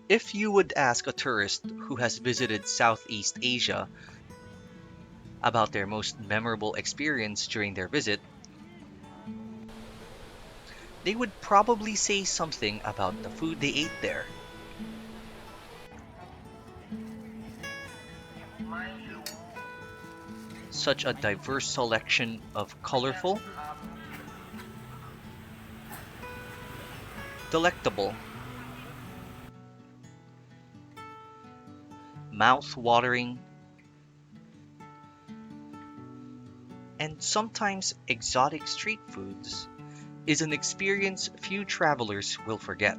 If you would ask a tourist who has visited Southeast Asia about their most memorable experience during their visit, they would probably say something about the food they ate there. Such a diverse selection of colorful, delectable, mouth-watering, and sometimes exotic street foods is an experience few travelers will forget.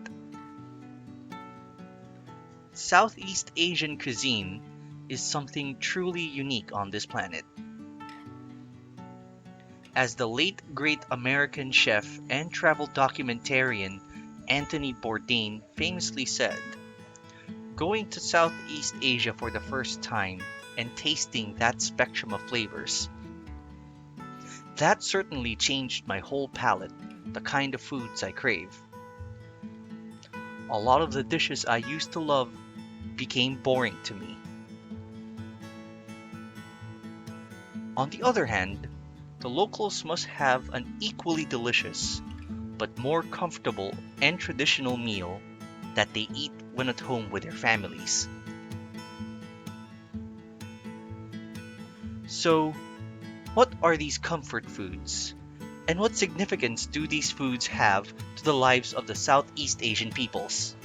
Southeast Asian cuisine is something truly unique on this planet. As the late great American chef and travel documentarian Anthony Bourdain famously said, going to Southeast Asia for the first time and tasting that spectrum of flavors, that certainly changed my whole palate, the kind of foods I crave. A lot of the dishes I used to love became boring to me. On the other hand, the locals must have an equally delicious, but more comfortable and traditional meal that they eat when at home with their families. So, what are these comfort foods? And what significance do these foods have to the lives of the Southeast Asian peoples?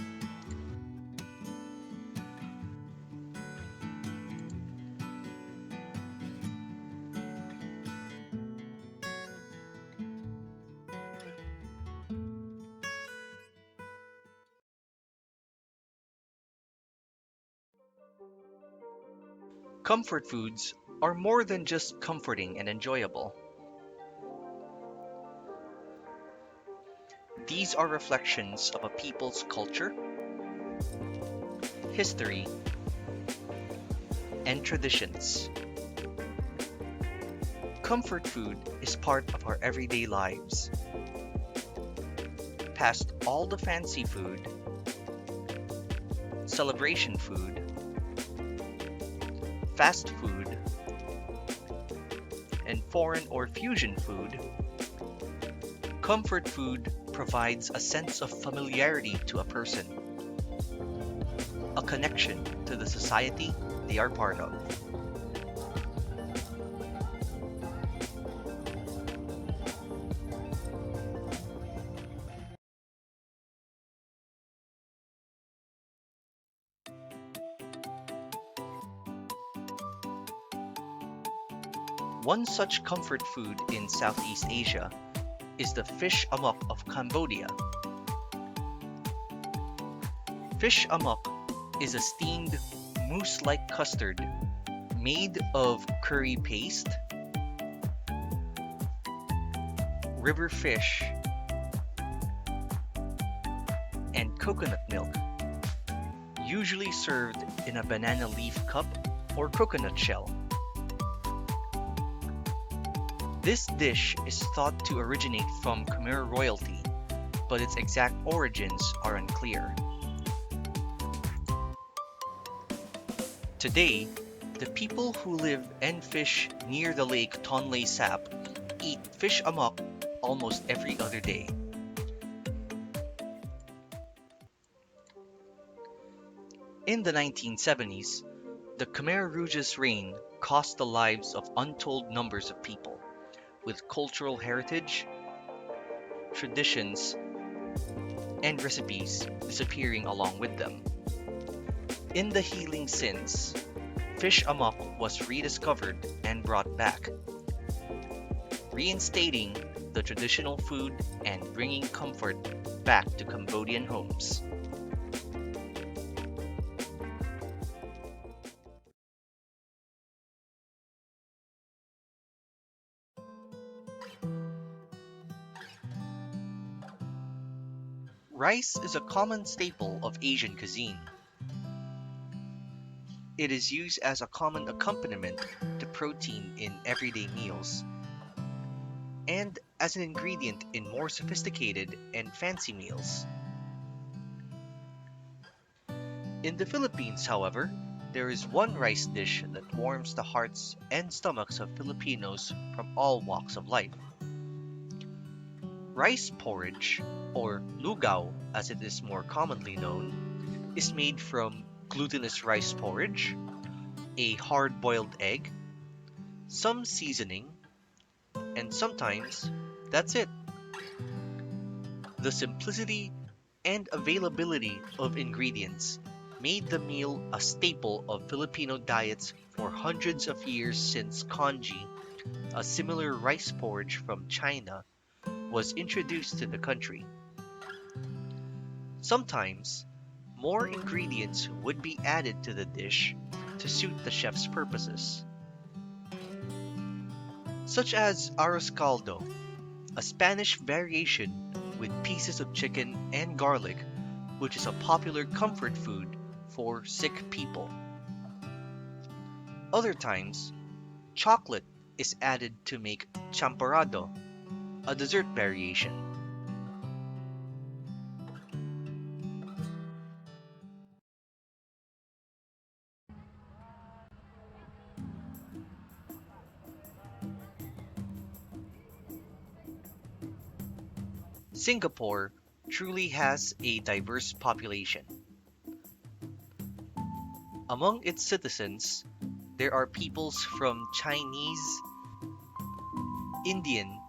Comfort foods are more than just comforting and enjoyable. These are reflections of a people's culture, history, and traditions. Comfort food is part of our everyday lives. Past all the fancy food, celebration food, fast food, and foreign or fusion food, comfort food provides a sense of familiarity to a person, a connection to the society they are part of. One such comfort food in Southeast Asia is the fish amok of Cambodia. Fish amok is a steamed mousse-like custard made of curry paste, river fish, and coconut milk, usually served in a banana leaf cup or coconut shell. This dish is thought to originate from Khmer royalty, but its exact origins are unclear. Today, the people who live and fish near the lake Tonle Sap eat fish amok almost every other day. In the 1970s, the Khmer Rouge's reign cost the lives of untold numbers of people, with cultural heritage, traditions, and recipes disappearing along with them. In the healing since, fish amok was rediscovered and brought back, reinstating the traditional food and bringing comfort back to Cambodian homes. Rice is a common staple of Asian cuisine. It is used as a common accompaniment to protein in everyday meals, and as an ingredient in more sophisticated and fancy meals. In the Philippines, however, there is one rice dish that warms the hearts and stomachs of Filipinos from all walks of life. Rice porridge, or lugaw as it is more commonly known, is made from glutinous rice porridge, a hard boiled egg, some seasoning, and sometimes that's it. The simplicity and availability of ingredients made the meal a staple of Filipino diets for hundreds of years since congee, a similar rice porridge from China, was introduced to the country. Sometimes, more ingredients would be added to the dish to suit the chef's purposes, such as arroz caldo, a Spanish variation with pieces of chicken and garlic, which is a popular comfort food for sick people. Other times, chocolate is added to make champorado, a dessert variation. Singapore truly has a diverse population. Among its citizens, there are peoples from Chinese, Indian,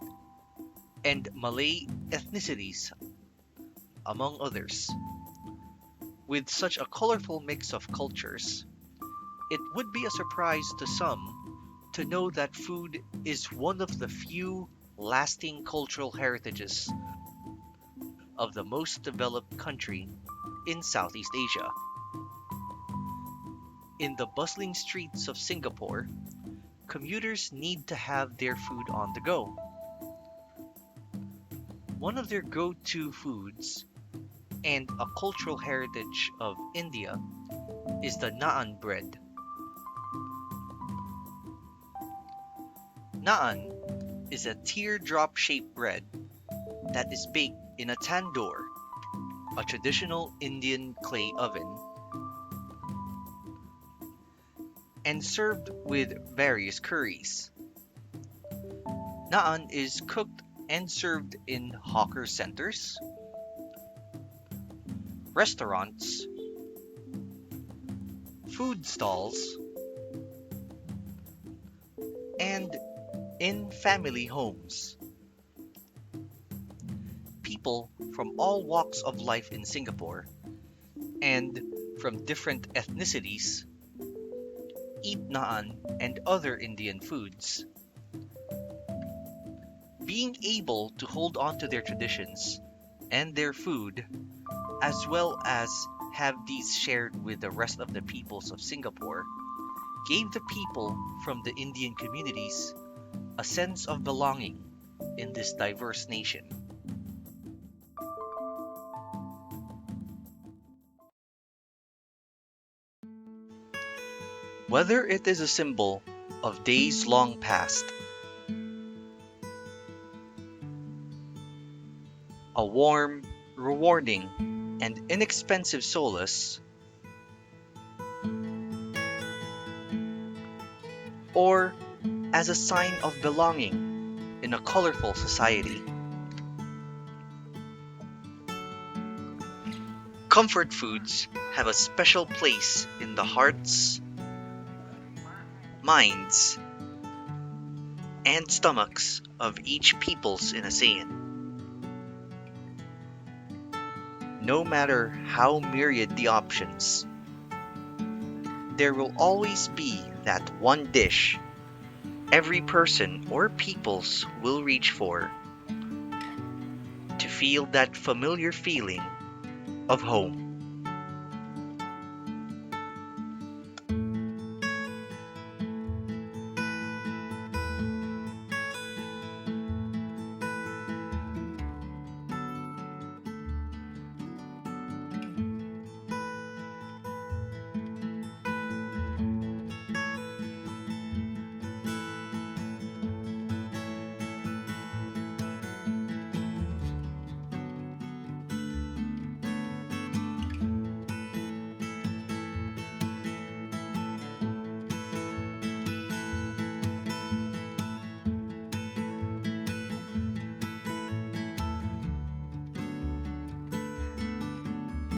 and Malay ethnicities, among others. With such a colorful mix of cultures, it would be a surprise to some to know that food is one of the few lasting cultural heritages of the most developed country in Southeast Asia. In the bustling streets of Singapore, commuters need to have their food on the go. One of their go to foods, and a cultural heritage of India, is the naan bread. Naan is a teardrop shaped bread that is baked in a tandoor, a traditional Indian clay oven, and served with various curries. Naan is cooked and served in hawker centers, restaurants, food stalls, and in family homes. People from all walks of life in Singapore and from different ethnicities eat naan and other Indian foods. Being able to hold on to their traditions and their food, as well as have these shared with the rest of the peoples of Singapore, gave the people from the Indian communities a sense of belonging in this diverse nation. Whether it is a symbol of days long past, a warm, rewarding, and inexpensive solace, or as a sign of belonging in a colorful society. Comfort foods have a special place in the hearts, minds, and stomachs of each peoples in ASEAN. No matter how myriad the options, there will always be that one dish every person or peoples will reach for to feel that familiar feeling of home.